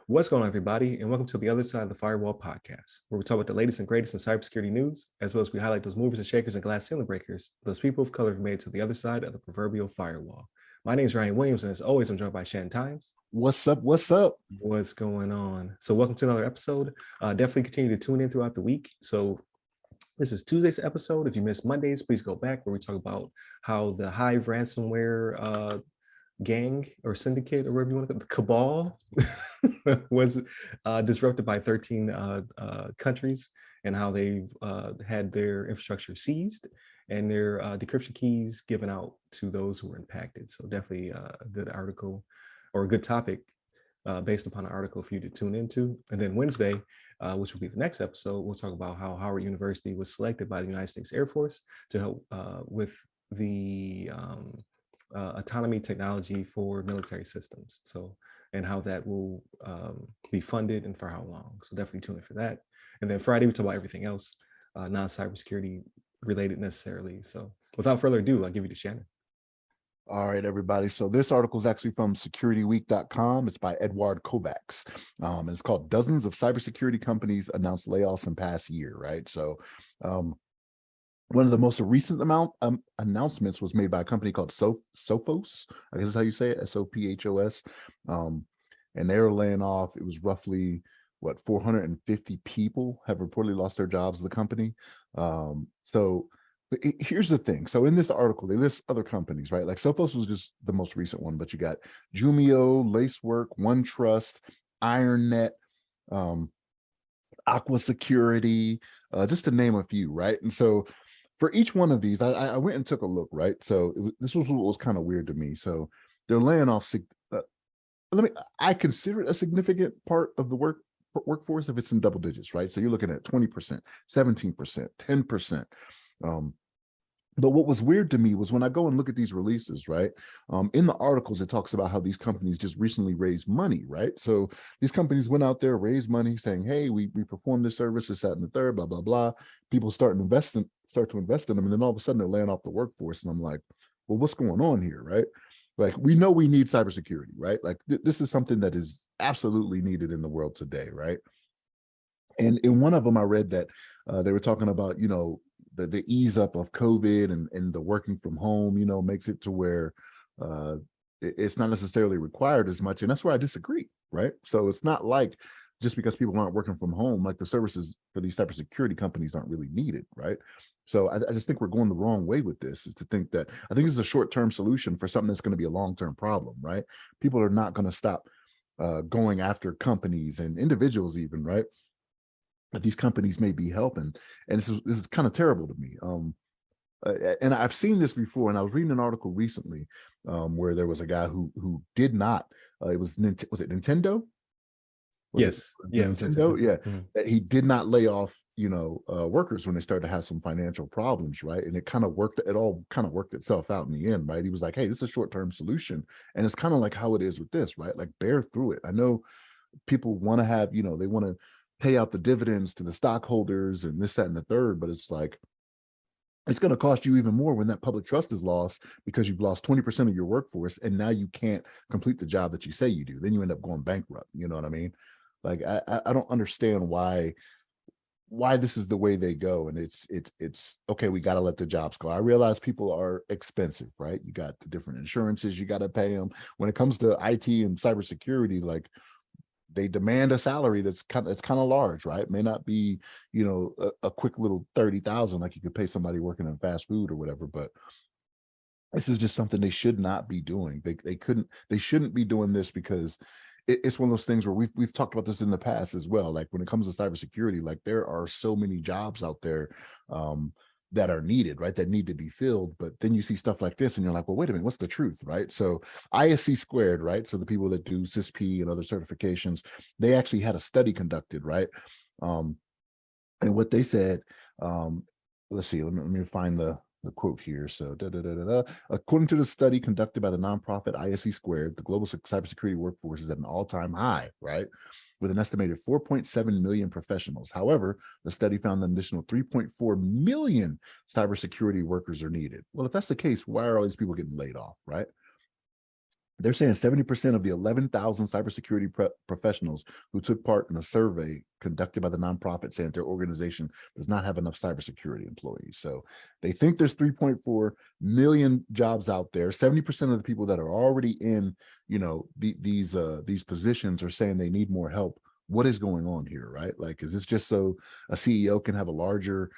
What's going on, everybody, and welcome to the other side of the Firewall podcast, where we talk about the latest and greatest in cybersecurity news, as well as we highlight those movers and shakers and glass ceiling breakers, those people of color who made it to the other side of the proverbial firewall. My name is Ryan Williams, and as always, I'm joined by Shannon Tynes. What's up? What's up? What's going on? So welcome to another episode. Definitely continue to tune in throughout the week. So this is Tuesday's episode. If you missed Mondays, please go back where we talk about how the Hive ransomware gang or syndicate or whatever you want to call it, the cabal was disrupted by 13 countries, and how they had their infrastructure seized and their decryption keys given out to those who were impacted. So definitely a good article or a good topic based upon an article for you to tune into. And then Wednesday, which will be the next episode, we'll talk about how Howard University was selected by the United States Air Force to help with the autonomy technology for military systems. So, and how that will be funded and for how long. So definitely tune in for that. And then Friday, we talk about everything else, non-cybersecurity related necessarily. So without further ado, I'll give you to Shannon. All right, everybody. So this article is actually from securityweek.com. It's by Edward Kovacs. And it's called Dozens of Cybersecurity Companies Announced Layoffs in Past Year, right? So one of the most recent announcements was made by a company called Sophos. I guess is how you say it, S-O-P-H-O-S. And they were laying off. It was roughly, 450 people have reportedly lost their jobs at the company. Here's the thing. So in this article, they list other companies, right? Like Sophos was just the most recent one, but you got Jumio, Lacework, OneTrust, IronNet, Aqua Security, just to name a few, right? And so for each one of these, I went and took a look, right? So this was what was kind of weird to me. So they're laying off. I consider it a significant part of the workforce if it's in double digits, right? So you're looking at 20%, 17%, 10%. But what was weird to me was when I go and look at these releases, right? In the articles, it talks about how these companies just recently raised money, right? So these companies went out there, raised money saying, hey, we perform this service, this, that, and the third, blah, blah, blah. People start to invest in them. And then all of a sudden they're laying off the workforce. And I'm like, well, what's going on here, right? Like, we know we need cybersecurity, right? Like this is something that is absolutely needed in the world today, right? And in one of them, I read that they were talking about, the ease up of COVID and the working from home, makes it to where it's not necessarily required as much. And that's where I disagree, right? So it's not like just because people aren't working from home, like the services for these cybersecurity companies aren't really needed, right? So I just think we're going the wrong way with this, is to think that I think this is a short-term solution for something that's going to be a long-term problem, right? People are not going to stop going after companies and individuals even, right? That these companies may be helping. And this is kind of terrible to me. And I've seen this before, and I was reading an article recently where there was a guy who did not, was it Nintendo? Yes. Yeah, Nintendo. Yeah. Mm-hmm. He did not lay off, workers when they started to have some financial problems, right? And it all kind of worked itself out in the end, right? He was like, hey, this is a short-term solution. And it's kind of like how it is with this, right? Like, bear through it. I know people want to have, they want to pay out the dividends to the stockholders and this, that, and the third, but it's like, it's going to cost you even more when that public trust is lost, because you've lost 20% of your workforce and now you can't complete the job that you say you do. Then you end up going bankrupt. You know what I mean? Like, I don't understand why this is the way they go. And it's okay, we got to let the jobs go. I realize people are expensive, right? You got the different insurances, you got to pay them. When it comes to IT and cybersecurity, like, they demand a salary that's kind of large, right? It may not be, a quick little 30,000 like you could pay somebody working in fast food or whatever, but this is just something they should not be doing. They shouldn't be doing this, because it's one of those things where we've talked about this in the past as well. Like, when it comes to cybersecurity, like, there are so many jobs out there that are needed, right? That need to be filled. But then you see stuff like this and you're like, well, wait a minute, what's the truth, right? So ISC squared, right? So the people that do CISP and other certifications, they actually had a study conducted, right? And what they said, let's see, let me find the quote here. So, according to the study conducted by the nonprofit ISC Squared, the global cybersecurity workforce is at an all-time high, right? With an estimated 4.7 million professionals. However, the study found an additional 3.4 million cybersecurity workers are needed. Well, if that's the case, why are all these people getting laid off, right? They're saying 70% of the 11,000 cybersecurity professionals who took part in a survey conducted by the nonprofit saying their organization does not have enough cybersecurity employees. So they think there's 3.4 million jobs out there. 70% of the people that are already in, these positions are saying they need more help. What is going on here, right? Like, is this just so a CEO can have a larger,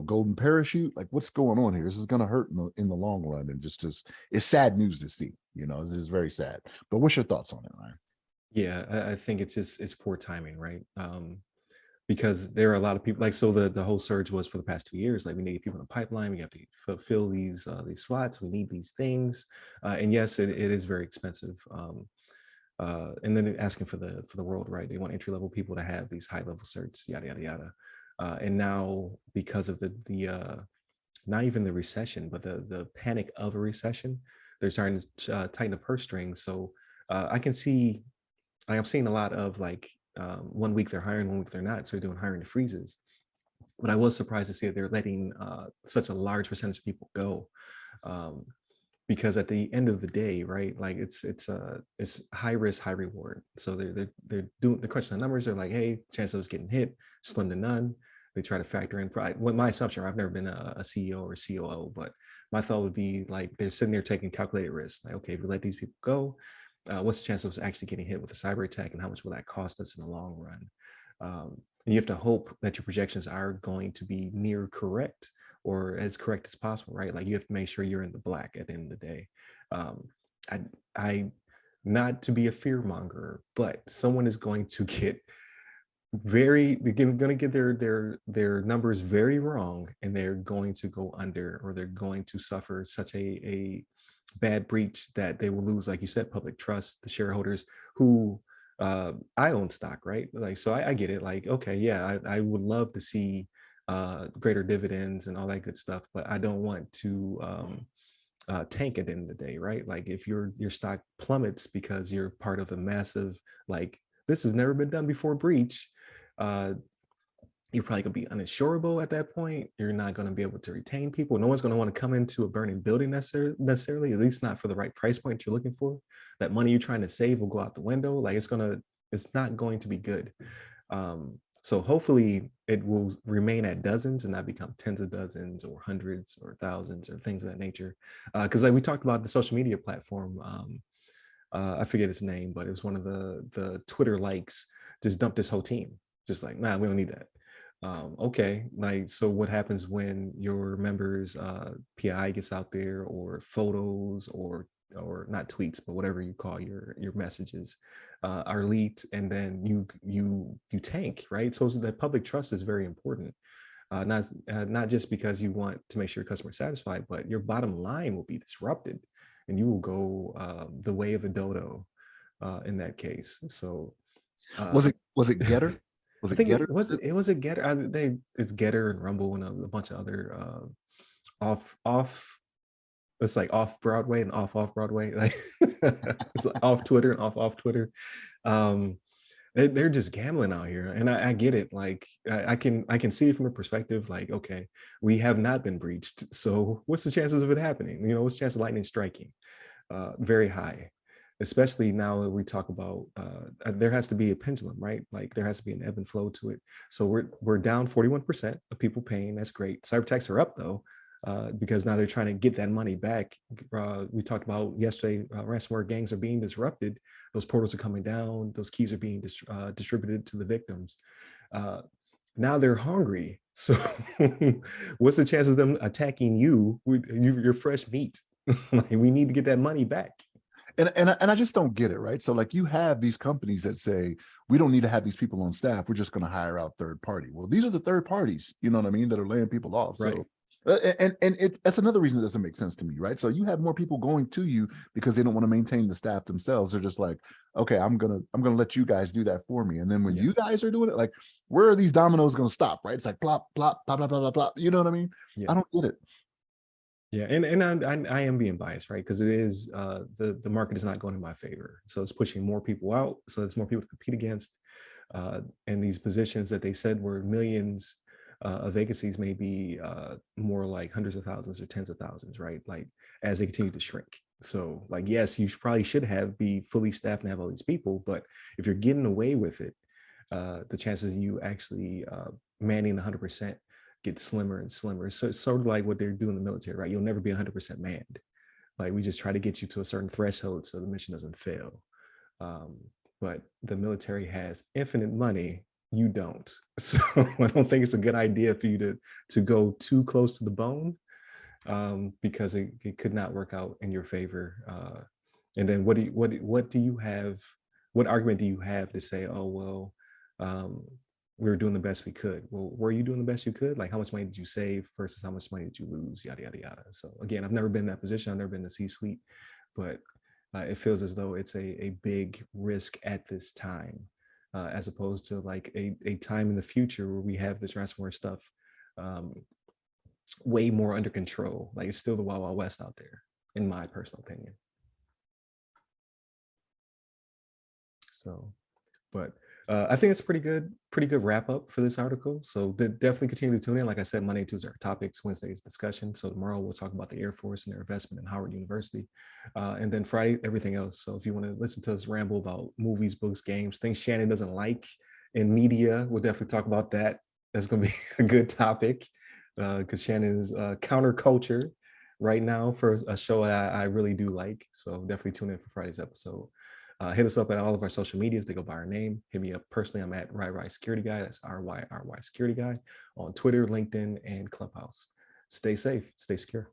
golden parachute? Like, what's going on here? This is going to hurt in the long run, and just it's sad news to see. This is very sad. But what's your thoughts on it, Ryan? Yeah, I think it's poor timing, right? Because there are a lot of people like, so the whole surge was for the past 2 years, like we need people in the pipeline, we have to fulfill these slots, we need these things, and yes, it is very expensive. And then asking for the world, right? They want entry level people to have these high level certs, yada yada yada. And now because of the not even the recession, but the panic of a recession, they're starting to tighten the purse strings. So I can see, like, I'm seeing a lot of like 1 week they're hiring, 1 week they're not. So they're doing hiring freezes. But I was surprised to see that they're letting such a large percentage of people go. Um, because at the end of the day, right, like it's high risk, high reward. So they're crunching the numbers. They're like, hey, chance of us getting hit, slim to none. They try to factor in pride. What my assumption, I've never been a CEO or a COO, but my thought would be like they're sitting there taking calculated risks. Like, okay, if we let these people go, what's the chance of us actually getting hit with a cyber attack, and how much will that cost us in the long run? And you have to hope that your projections are going to be near correct, or as correct as possible, right? Like you have to make sure you're in the black at the end of the day. Um, I, I, not to be a fear monger, but someone is going to get they're going to get their numbers very wrong, and they're going to go under, or they're going to suffer such a bad breach that they will lose, like you said, public trust, the shareholders who I own stock, right? Like, so I get it. Like, okay, yeah, I would love to see greater dividends and all that good stuff, but I don't want to tank at the end of the day, right? Like if your stock plummets because you're part of a massive, like, this has never been done before breach, uh, you're probably going to be uninsurable at that point. You're not going to be able to retain people. No one's going to want to come into a burning building necessarily, at least not for the right price point you're looking for. That money you're trying to save will go out the window. Like it's not going to be good. So hopefully it will remain at dozens and not become tens of dozens or hundreds or thousands or things of that nature. Because like we talked about the social media platform, I forget his name, but it was one of the Twitter likes just dumped this whole team. Just like, nah, we don't need that. Okay, like, so what happens when your members PI gets out there, or photos, or not tweets, but whatever you call your messages are leaked, and then you tank, right? So the public trust is very important. Not just because you want to make sure your customer is satisfied, but your bottom line will be disrupted, and you will go the way of the dodo in that case. So Was uh, it Getter? Was I it think Getter? it was a Getter. It's Getter and Rumble and a bunch of other off. It's like off Broadway and off Broadway. Like it's like off Twitter and off Twitter. Um, they're just gambling out here, and I get it. Like I can see it from a perspective. Like, okay, we have not been breached, so what's the chances of it happening? What's the chance of lightning striking? Very high, especially now that we talk about there has to be a pendulum, right? Like there has to be an ebb and flow to it. So we're down 41% of people paying. That's great. Cyber attacks are up though, because now they're trying to get that money back. We talked about yesterday, ransomware gangs are being disrupted. Those portals are coming down. Those keys are being distributed to the victims. Now they're hungry. So what's the chance of them attacking you with your fresh meat? Like, we need to get that money back. And I just don't get it, right? So like you have these companies that say we don't need to have these people on staff. We're just going to hire out third party. Well, these are the third parties, you know what I mean, that are laying people off. Right. So that's another reason it doesn't make sense to me, right? So you have more people going to you because they don't want to maintain the staff themselves. They're just like, okay, I'm gonna let you guys do that for me. And then when you guys are doing it, like, where are these dominoes going to stop, right? It's like plop, plop, plop, plop, plop, plop, plop. You know what I mean? Yeah. I don't get it. Yeah, and I am being biased, right? Because it is the market is not going in my favor, so it's pushing more people out, so there's more people to compete against, and these positions that they said were millions of vacancies may be more like hundreds of thousands or tens of thousands, right? Like as they continue to shrink. So like, yes, you probably should be fully staffed and have all these people, but if you're getting away with it, the chances of you actually manning 100% get slimmer and slimmer. So it's sort of like what they're doing in the military, right? You'll never be 100% manned. Like we just try to get you to a certain threshold so the mission doesn't fail. Um, but the military has infinite money. You don't. So I don't think it's a good idea for you to go too close to the bone, because it could not work out in your favor. And then what do you have? What argument do you have to say, oh well, we were doing the best we could? Well, were you doing the best you could? Like, how much money did you save versus how much money did you lose? Yada yada yada. So again, I've never been in that position. I've never been in the C-suite, but it feels as though it's a big risk at this time, as opposed to like a time in the future where we have this ransomware stuff um, way more under control. Like it's still the Wild Wild West out there, in my personal opinion. So, but I think it's a pretty good wrap up for this article. So definitely continue to tune in. Like I said, Monday and Tuesday are topics, Wednesday's discussion. So tomorrow we'll talk about the Air Force and their investment in Howard University. And then Friday, everything else. So if you want to listen to us ramble about movies, books, games, things Shannon doesn't like in media, we'll definitely talk about that. That's going to be a good topic, because Shannon is counterculture right now for a show I really do like. So definitely tune in for Friday's episode. Hit us up at all of our social medias. They go by our name. Hit me up personally. I'm at RY Security Guy. That's RY Security Guy on Twitter, LinkedIn, and Clubhouse. Stay safe. Stay secure.